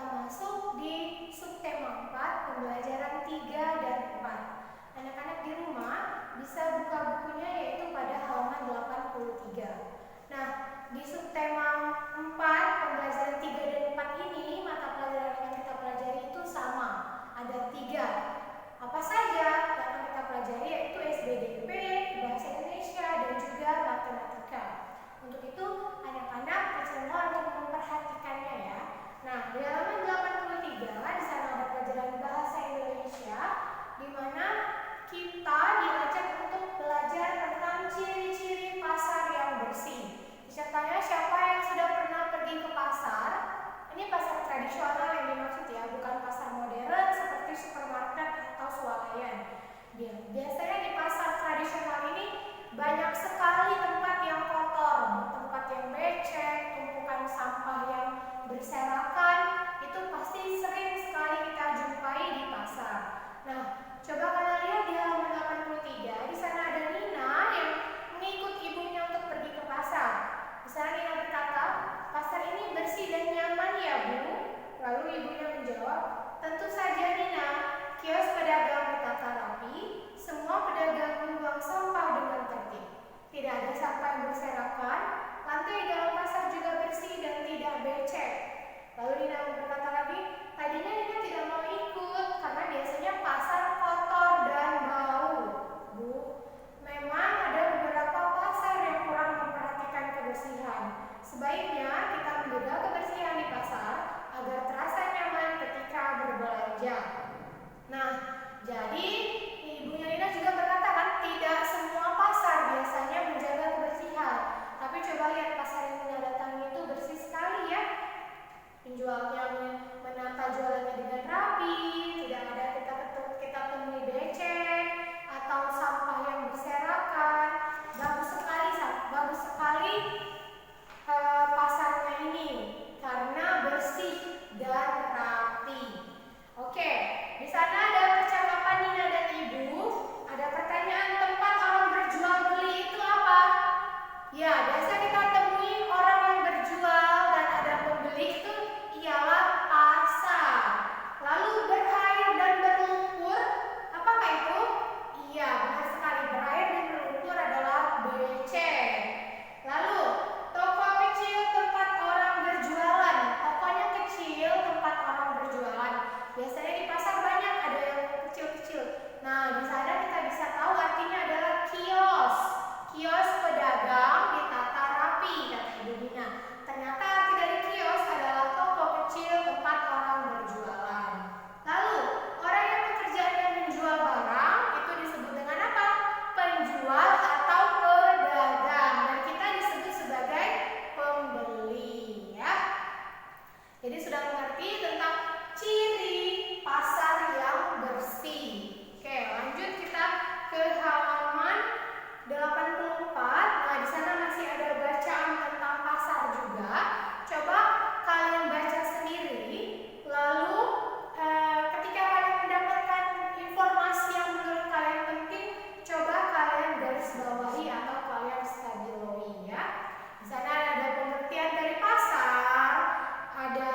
masuk di subtema 4, pembelajaran 3 dan 4. Anak-anak di rumah bisa buka bukunya yaitu pada halaman 83. Nah, di subtema 4, pembelajaran 3 dan 4 ini, mata pelajaran yang kita pelajari itu sama. Ada 3. Apa saja yang akan kita pelajari yaitu SBDP, Bahasa Indonesia, dan juga Matematika. Untuk itu, anak-anak percaya untuk memperhatikannya ya. Nah, di halaman 83, di sana ada pelajaran Bahasa Indonesia, di mana kita diajak untuk belajar tentang ciri-ciri pasar yang bersih. Disertanya siapa yang sudah pernah pergi ke pasar? Ini pasar tradisional yang dimaksud ya, bukan pasar modern seperti supermarket atau swalayan. Biasanya di pasar tradisional ini banyak sekali tempat yang kotor, tempat yang becek, tumpukan sampah yang berserakan, itu pasti sering sekali kita jumpai di pasar. Nah, coba kalian lihat di halaman 83, di sana ada Nina yang mengikut ibunya untuk pergi ke pasar. Di sana Nina berkata, "Pasar ini bersih dan nyaman ya, Bu?" Lalu ibunya menjawab, "Tentu saja, Nina. Kios pedagang ditata rapi, semua pedagang membuang sampah dengan tertib. Tidak ada sampah yang berserakan, lantai dalam pasar juga bersih dan tidak becek." Lalu Nina berkata lagi, "Tadinya Nina tidak mau ikut karena biasanya pasar kotor dan bau, Bu. Memang ada beberapa pasar yang kurang memperhatikan kebersihan. Sebaiknya kita menjaga kebersihan di pasar agar terasa nyaman ketika berbelanja." Nah, jadi ibunya Nina juga berkata kan, tidak semua pasar biasanya menjaga kebersihan. Tapi coba lihat pasar yang Nina datangi itu bersih sekali ya. Penjualnya menata jualannya dengan rapi, tidak ada kita temui becek atau sampah yang berserakan. Bagus sekali pasarnya ini karena bersih dan rapi. Oke, di sana ada percakapan Nina dan Ibu. Ada pertanyaan, tempat orang berjual beli itu apa? Ya, biasa kita temui orang yang berjual dan ada pembeli itu ialah pasar. Lalu berair dan berlumpur, apakah itu? Iya, benar sekali, berair dan berlumpur adalah becek. Lalu toko kecil tempat orang berjualan. Tokonya kecil, tempat orang berjualan. Biasanya di pasar banyak ada yang kecil-kecil. Nah, di sana kita bisa tahu artinya adalah kios. Kios pedagang ditata rapi, kata Ibu Nina. Ternyata arti dari kios adalah toko kecil tempat orang berjualan. Lalu, orang yang pekerjaannya menjual barang itu disebut dengan apa? Penjual atau pedagang. Dan kita disebut sebagai pembeli ya. Jadi sudah mengerti tentang ciri pasar yang bersih. Oke, lanjut kita ke halaman 84. Nah, di sana masih ada bacaan tentang pasar juga. Coba kalian baca sendiri. Lalu ketika kalian mendapatkan informasi yang menurut kalian penting, coba kalian garis bawahi atau kalian stabilowi ya. Di sana ada pengertian dari pasar, ada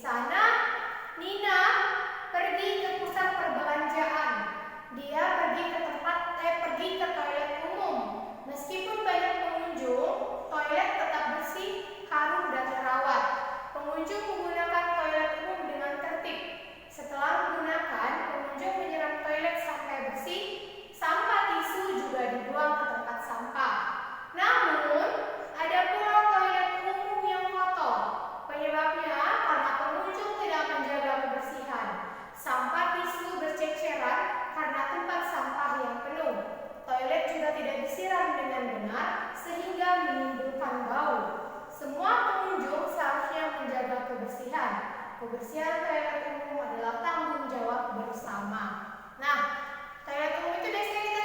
sana Nina pergi ke pusat perbelanjaan. Dia pergi ke toilet umum. Meskipun banyak pengunjung, toilet tetap bersih, harum dan terawat. Pengunjung menggunakan toilet umum dengan tertib. Setelah menggunakan, pengunjung menyiram toilet sampai bersih. Sampah tisu juga dibuang ke tempat sampah. Namun, ada pula toilet umum yang kotor. Penyebabnya karena pengunjung tidak menjaga kebersihan. Sampah tisu berceceran karena tempat sampah yang penuh. Toilet juga tidak disiram dengan benar sehingga menimbulkan bau. Semua pengunjung seharusnya menjaga kebersihan. Kebersihan toilet umum adalah tanggung jawab bersama. Nah, toilet umum itu biasanya kita